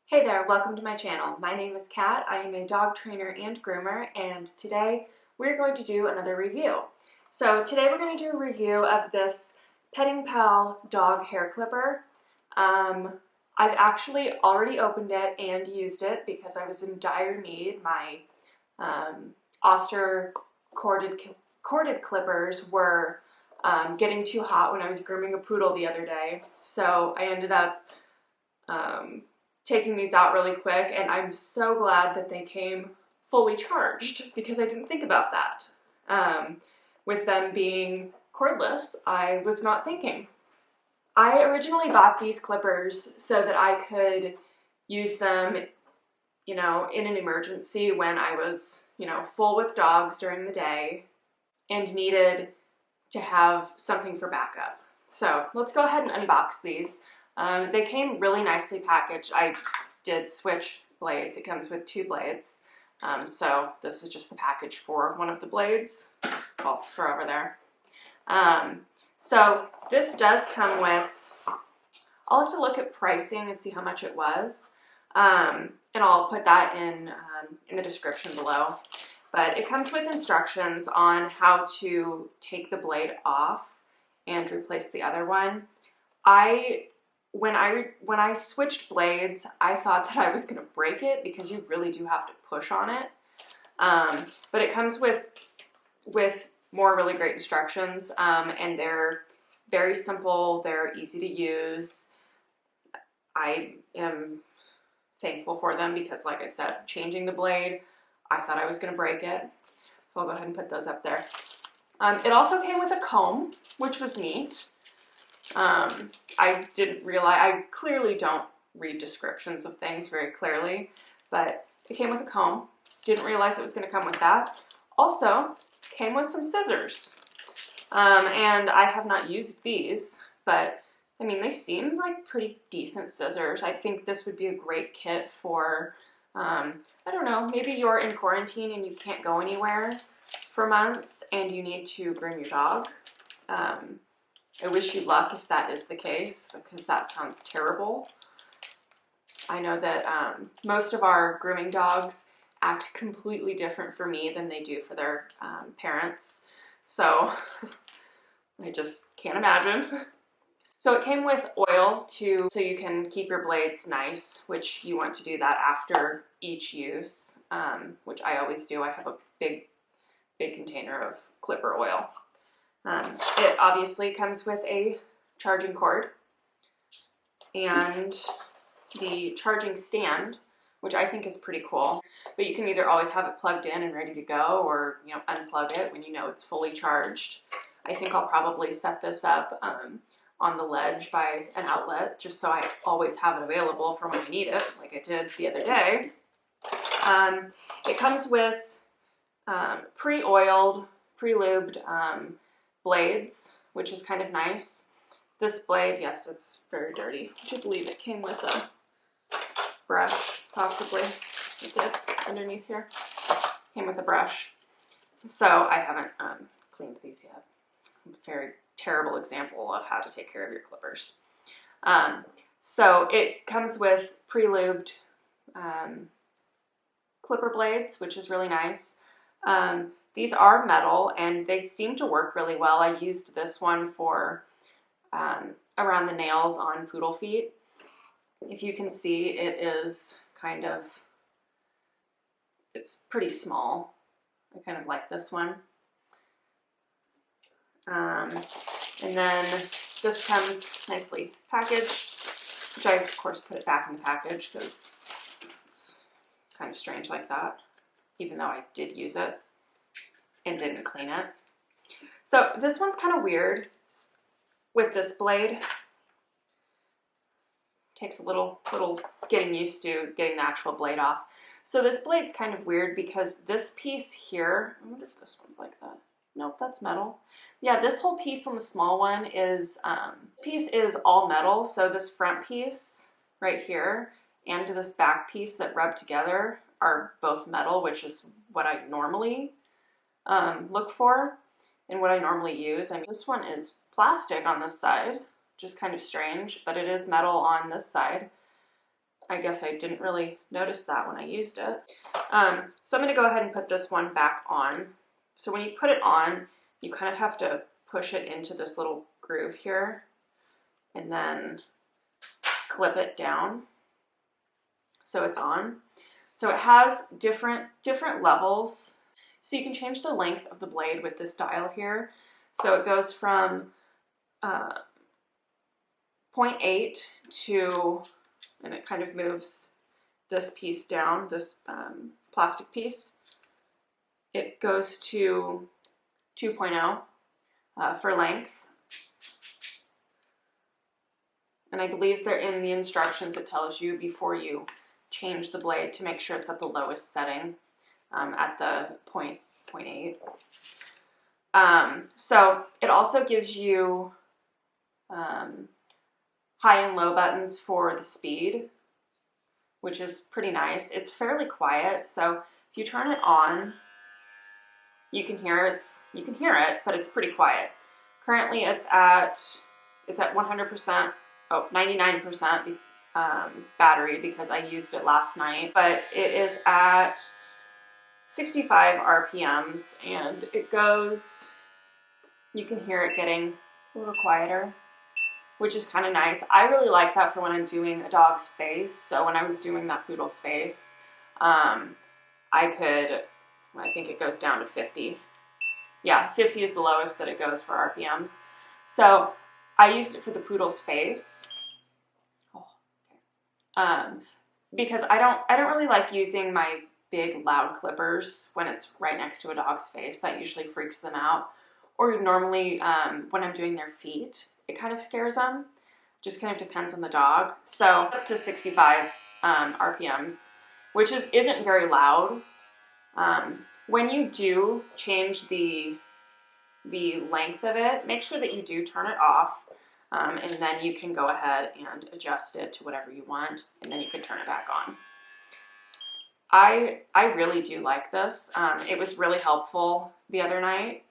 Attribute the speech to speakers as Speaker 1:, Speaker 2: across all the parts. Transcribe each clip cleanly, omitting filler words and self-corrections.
Speaker 1: Hey there, welcome to my channel. My name is Kat. I am a dog trainer and groomer, and today we're going to do another review. So today we're going to do a review of this PettingPal dog hair clipper. I've actually already opened it and used it because I was in dire need. My Oster corded clippers were getting too hot when I was grooming a poodle the other day, so I ended up taking these out really quick, and I'm so glad that they came fully charged because I didn't think about that. With them being cordless, I was not thinking. I originally bought these clippers so that I could use them, in an emergency when I was, full with dogs during the day and needed to have something for backup. So let's go ahead and unbox these. They came really nicely packaged. I did switch blades. It comes with 2 blades. So this is just the package for one of the blades. I'll throw over there. So this does come with, I'll have to look at pricing and see how much it was. And I'll put that in the description below. But it comes with instructions on how to take the blade off and replace the other one. When I switched blades, I thought that I was going to break it because you really do have to push on it. But it comes with more really great instructions, and they're very simple. They're easy to use. I am thankful for them because, like I said, changing the blade, I thought I was going to break it. So I'll go ahead and put those up there. It also came with a comb, which was neat. I didn't realize, I clearly don't read descriptions of things very clearly, but it came with a comb. Didn't realize it was going to come with that. Also, came with some scissors. And I have not used these, but I mean, they seem like pretty decent scissors. I think this would be a great kit for, I don't know, maybe you're in quarantine and you can't go anywhere for months and you need to groom your dog. I wish you luck if that is the case, because that sounds terrible. I know that most of our grooming dogs act completely different for me than they do for their parents, so I just can't imagine. So it came with oil so you can keep your blades nice, which you want to do that after each use, which I always do. I have a big container of clipper oil. It obviously comes with a charging cord and the charging stand, which I think is pretty cool. But you can either always have it plugged in and ready to go, or unplug it when you know it's fully charged. I think I'll probably set this up on the ledge by an outlet, just so I always have it available for when I need it, like I did the other day. It comes with pre-oiled, pre-lubed blades, which is kind of nice. This blade, yes, it's very dirty. I believe it came with a brush, possibly. It did, underneath here. Came with a brush. So I haven't cleaned these yet. A very terrible example of how to take care of your clippers. So it comes with pre-lubed clipper blades, which is really nice. These are metal, and they seem to work really well. I used this one for around the nails on poodle feet. If you can see, it is it's pretty small. I kind of like this one. And then this comes nicely packaged, which I, of course, put it back in the package because it's kind of strange like that, even though I did use it and didn't clean it. So this one's kind of weird with this blade. Takes a little getting used to getting the actual blade off. So this blade's kind of weird because this piece here, I wonder if this one's like that. Nope, that's metal. Yeah, this whole piece on the small one is, all metal. So this front piece right here and this back piece that rub together are both metal, which is what I normally look for and what I normally use. I mean, this one is plastic on this side, which is kind of strange, but it is metal on this side. I guess I didn't really notice that when I used it. So I'm going to go ahead and put this one back on. So when you put it on, you kind of have to push it into this little groove here and then clip it down so it's on. So it has different levels. So you can change the length of the blade with this dial here. So it goes from 0.8 to, and it kind of moves this piece down, this plastic piece. It goes to 2.0 for length. And I believe they're in the instructions, it tells you before you change the blade to make sure it's at the lowest setting at the 0.8. So it also gives you high and low buttons for the speed, which is pretty nice. It's fairly quiet, so if you turn it on, you can hear it, but it's pretty quiet. Currently it's at 100%, 99% battery because I used it last night, but it is at 65 RPMs and it goes, you can hear it getting a little quieter, which is kind of nice. I really like that for when I'm doing a dog's face. So when I was doing that poodle's face, I think it goes down to 50. Yeah, 50 is the lowest that it goes for RPMs. So I used it for the poodle's face. Because I don't really like using my big loud clippers when it's right next to a dog's face. That usually freaks them out. Or normally when I'm doing their feet, it kind of scares them. Just kind of depends on the dog. So up to 65 RPMs, which isn't very loud. When you do change the length of it, make sure that you do turn it off. And then you can go ahead and adjust it to whatever you want, and then you can turn it back on. I really do like this. It was really helpful the other night.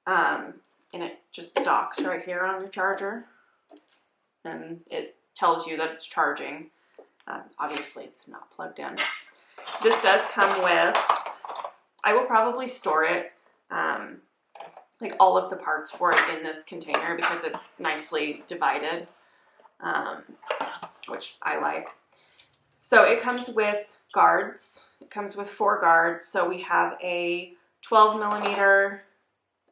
Speaker 1: And it just docks right here on your charger, and it tells you that it's charging. Obviously, it's not plugged in. This does come with, I will probably store it, like all of the parts for it in this container because it's nicely divided, which I like. So it comes with guards. It comes with 4 guards. So we have a 12 millimeter,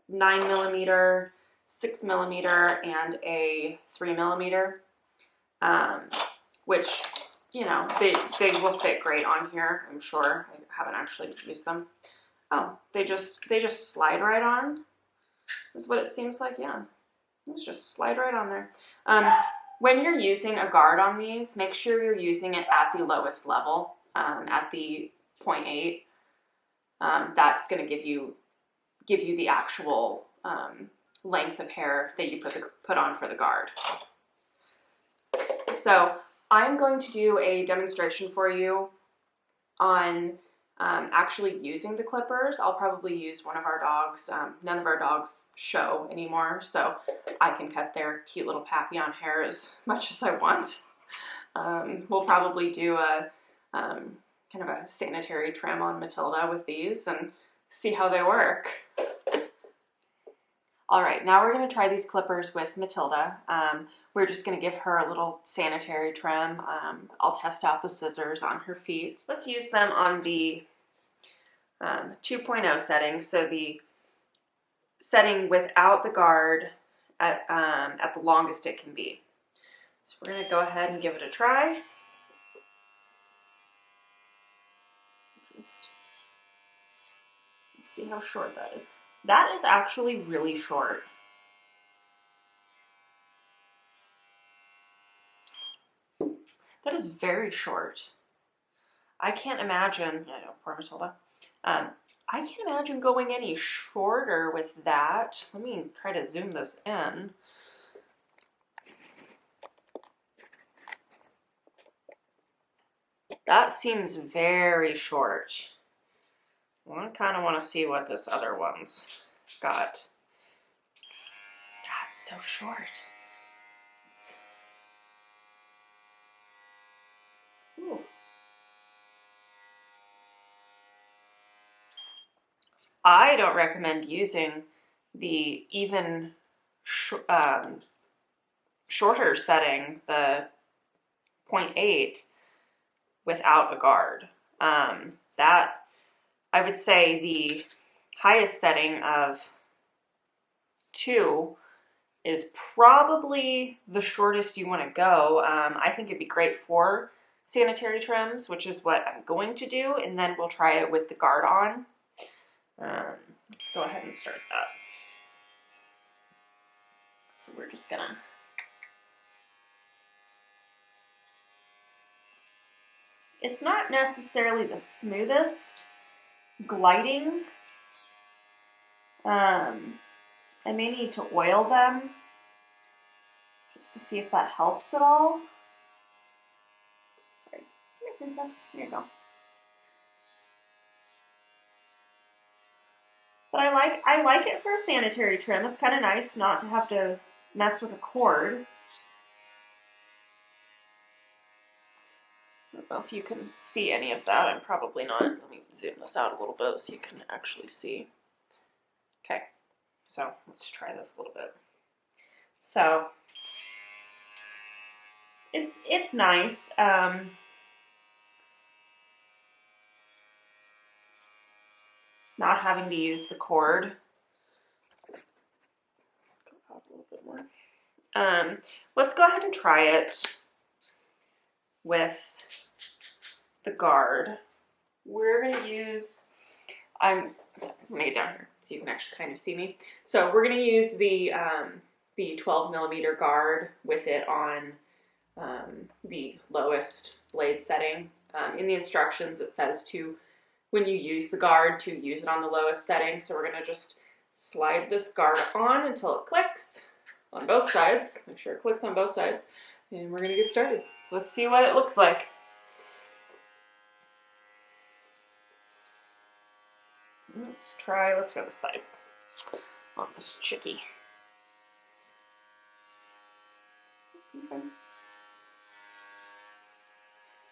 Speaker 1: 9 millimeter, 6 millimeter, and a 3 millimeter, which, you know, they will fit great on here, I'm sure. I haven't actually used them. Oh, they just slide right on. Is what it seems like. Yeah, let's just slide right on there. When you're using a guard on these, make sure you're using it at the lowest level, at the 0.8. That's going to give you the actual length of hair that you put on for the guard. So I'm going to do a demonstration for you on actually using the clippers. I'll probably use one of our dogs. None of our dogs show anymore, so I can cut their cute little papillon hair as much as I want. We'll probably do a kind of a sanitary trim on Matilda with these and see how they work. All right, now we're going to try these clippers with Matilda. We're just going to give her a little sanitary trim. I'll test out the scissors on her feet. Let's use them on the 2.0 setting, so the setting without the guard at the longest it can be. So we're going to go ahead and give it a try. Just see how short that is. That is actually really short. That is very short. I can't imagine, I know, poor Matilda. I can't imagine going any shorter with that. Let me try to zoom this in. That seems very short. Well, I kind of want to see what this other one's got. That's so short. Ooh. I don't recommend using the even shorter setting, the 0.8, without a guard. That, I would say the highest setting of 2 is probably the shortest you want to go. I think it'd be great for sanitary trims, which is what I'm going to do, and then we'll try it with the guard on. Let's go ahead and start that. So we're just gonna it's not necessarily the smoothest gliding. I may need to oil them just to see if that helps at all. Sorry, here, princess, here you go. But I like it for a sanitary trim. It's kind of nice not to have to mess with a cord. I don't know if you can see any of that. I'm probably not. Let me zoom this out a little bit so you can actually see. Okay, so let's try this a little bit. So it's nice. Not having to use the cord. Go out a little bit more. Let's go ahead and try it with the guard. We're gonna use, I'm made down here so you can actually kind of see me. So we're gonna use the 12mm guard with it on the lowest blade setting. In the instructions it says to, when you use the guard, to use it on the lowest setting. So we're gonna just slide this guard on until it clicks on both sides. Make sure it clicks on both sides. And we're gonna get started. Let's see what it looks like. Let's go this side on this chickie. Okay.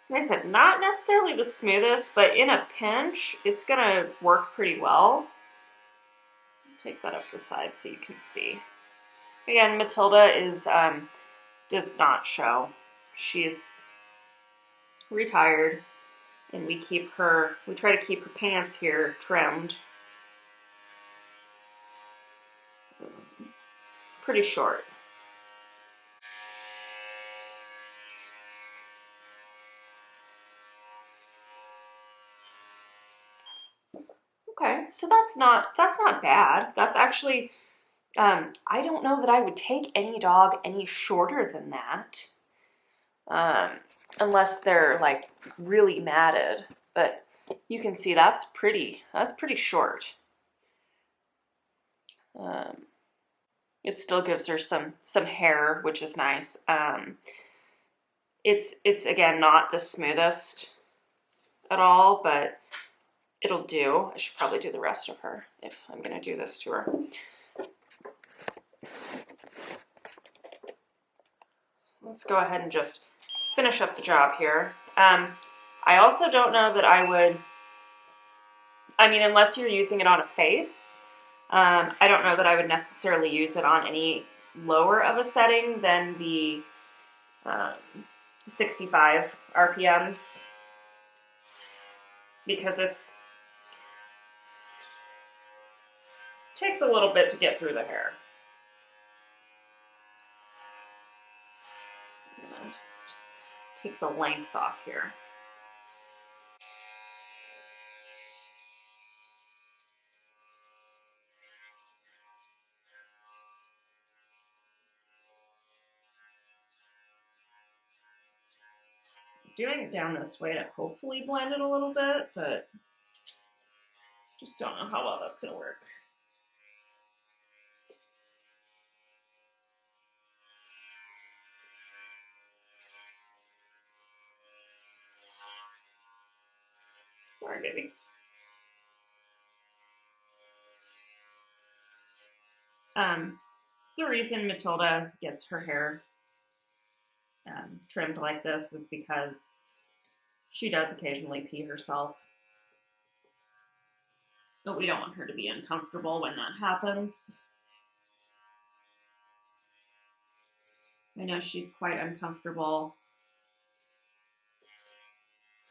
Speaker 1: Like I said, not necessarily the smoothest, but in a pinch, it's gonna work pretty well. Take that up the side so you can see. Again, Matilda is does not show. She's retired, and we try to keep her pants here trimmed. Pretty short. Okay, so that's not bad. That's actually, I don't know that I would take any dog any shorter than that, unless they're like really matted. But you can see that's pretty short. It still gives her some hair, which is nice. It's again not the smoothest at all, but it'll do. I should probably do the rest of her if I'm gonna do this to her. Let's go ahead and just finish up the job here. I also don't know that I would, unless you're using it on a face, I don't know that I would necessarily use it on any lower of a setting than the 65 RPMs, because it takes a little bit to get through the hair. Just take the length off here. Doing it down this way to hopefully blend it a little bit, but just don't know how well that's going to work. Sorry, baby. The reason Matilda gets her hair trimmed like this is because She does occasionally pee herself, but we don't want her to be uncomfortable when that happens. I know she's quite uncomfortable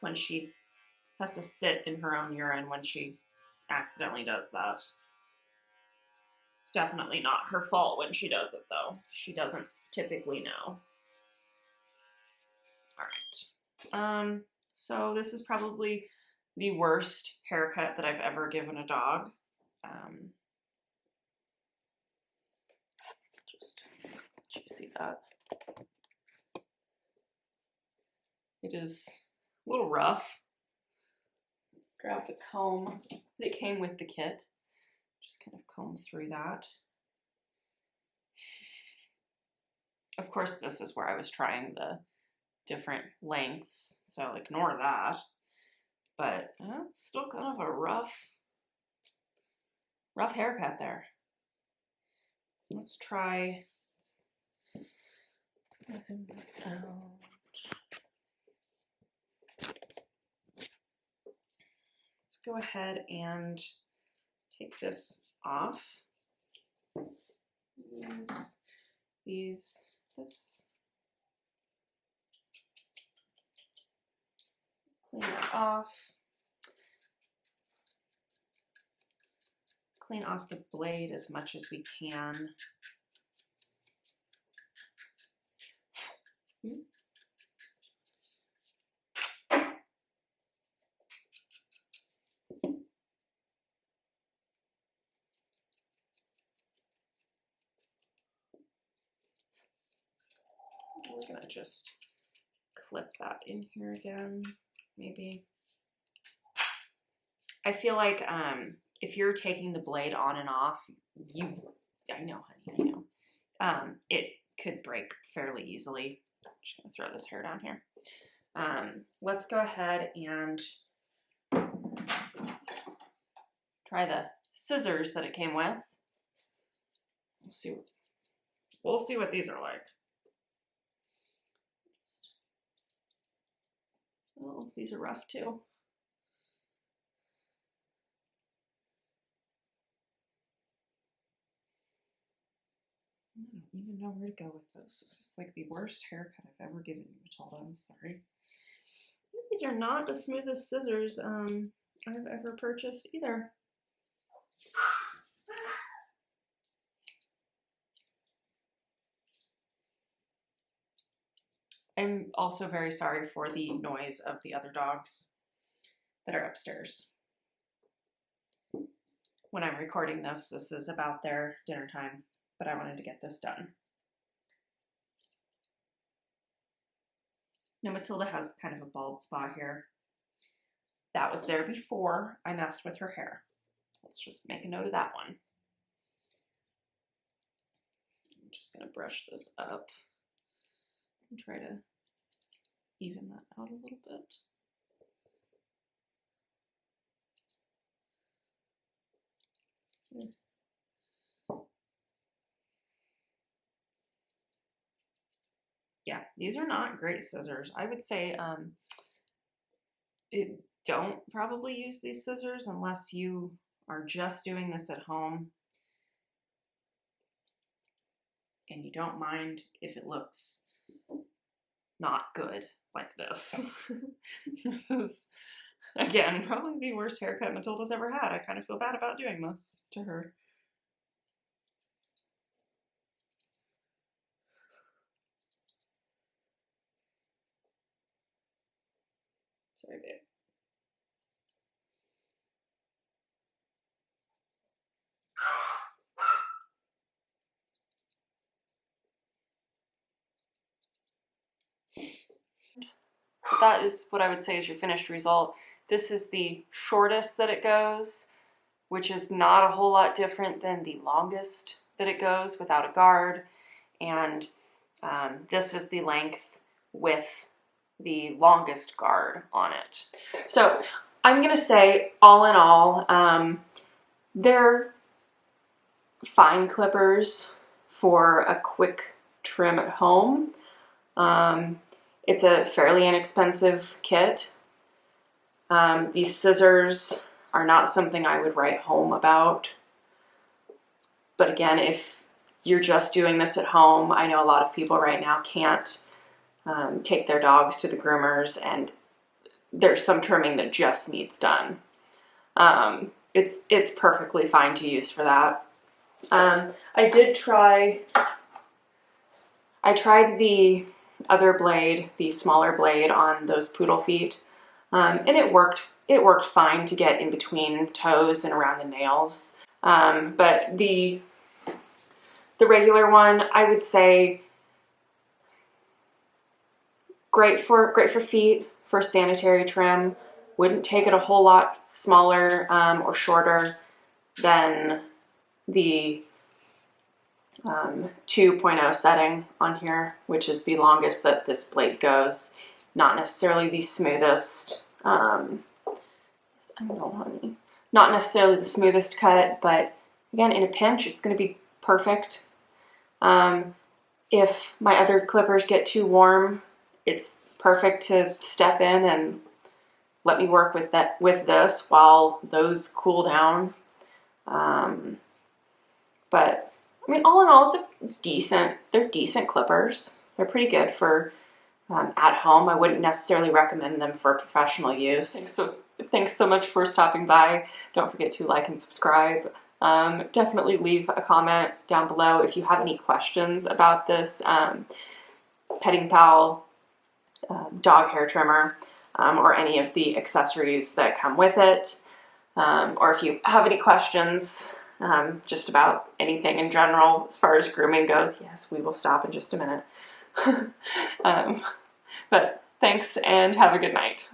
Speaker 1: when she has to sit in her own urine when she accidentally does that. It's definitely not her fault when she does it, though. She doesn't typically know. All right. So this is probably the worst haircut that I've ever given a dog. Just, did you see that? It is a little rough. Grab the comb that came with the kit. Just kind of comb through that. Of course, this is where I was trying the different lengths, so ignore that. But it's still kind of a rough haircut there. Let's try, zoom this out. Let's go ahead and take this off. Use this. Clean it off. Clean off the blade as much as we can. We're gonna just clip that in here again, maybe. I feel like if you're taking the blade on and off, I know, honey, I know. It could break fairly easily. I'm just gonna throw this hair down here. Let's go ahead and try the scissors that it came with. We'll see what these are like. Oh, these are rough too. I don't even know where to go with this. This is like the worst haircut I've ever given you, Matilda. I'm sorry. These are not the smoothest scissors I've ever purchased either. I'm also very sorry for the noise of the other dogs that are upstairs. When I'm recording this, this is about their dinner time, but I wanted to get this done. Now Matilda has kind of a bald spot here. That was there before I messed with her hair. Let's just make a note of that one. I'm just gonna brush this up and try to even that out a little bit. Yeah, these are not great scissors. I would say don't probably use these scissors unless you are just doing this at home and you don't mind if it looks not good like this. This is, again, probably the worst haircut Matilda's ever had. I kind of feel bad about doing this to her. Sorry, babe. That is what I would say is your finished result. This is the shortest that it goes, which is not a whole lot different than the longest that it goes without a guard. And this is the length with the longest guard on it. So I'm gonna say, all in all, they're fine clippers for a quick trim at home. It's a fairly inexpensive kit. These scissors are not something I would write home about. But again, if you're just doing this at home, I know a lot of people right now can't take their dogs to the groomers, and there's some trimming that just needs done. It's perfectly fine to use for that. I tried the other blade, the smaller blade, on those poodle feet, and it worked fine to get in between toes and around the nails. But the regular one, I would say, great for feet, for sanitary trim. Wouldn't take it a whole lot smaller or shorter than the 2.0 setting on here, which is the longest that this blade goes. Not necessarily the smoothest. I know, honey. Not necessarily the smoothest cut, but again, in a pinch, it's going to be perfect. If my other clippers get too warm, it's perfect to step in and let me work with this while those cool down. But I mean, all in all, they're decent clippers. They're pretty good for at home. I wouldn't necessarily recommend them for professional use. Thanks so much for stopping by. Don't forget to like and subscribe. Definitely leave a comment down below if you have any questions about this PettingPal dog hair trimmer, or any of the accessories that come with it, or if you have any questions just about anything in general as far as grooming goes. Yes, we will stop in just a minute. But thanks, and have a good night.